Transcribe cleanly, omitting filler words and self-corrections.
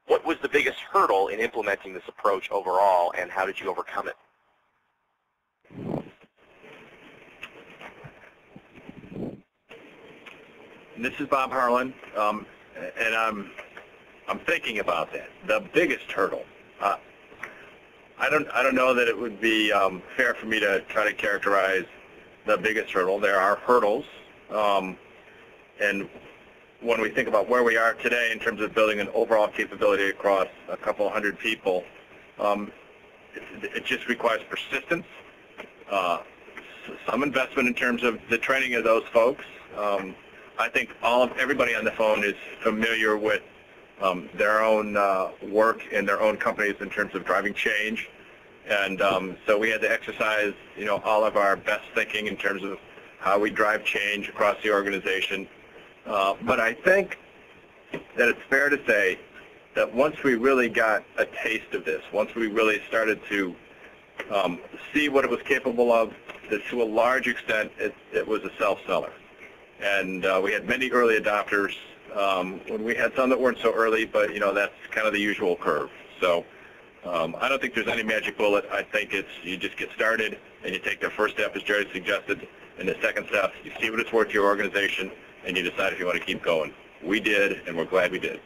what was the biggest hurdle in implementing this approach overall, and how did you overcome it? This is Bob Harlan, and I'm thinking about that. The biggest hurdle. I don't know that it would be fair for me to try to characterize the biggest hurdle. There are hurdles, and when we think about where we are today in terms of building an overall capability across a couple hundred people, it just requires persistence, some investment in terms of the training of those folks. I think everybody on the phone is familiar with their own work in their own companies in terms of driving change, and so we had to exercise, all of our best thinking in terms of how we drive change across the organization. But I think that it's fair to say that once we really got a taste of this, once we really started to see what it was capable of, that to a large extent it was a self-seller. And we had many early adopters. When we had some that weren't so early, but that's kind of the usual curve. So I don't think there's any magic bullet. I think you just get started and you take the first step, as Jerry suggested, and the second step, you see what it's worth to your organization, and you decide if you want to keep going. We did, and we're glad we did.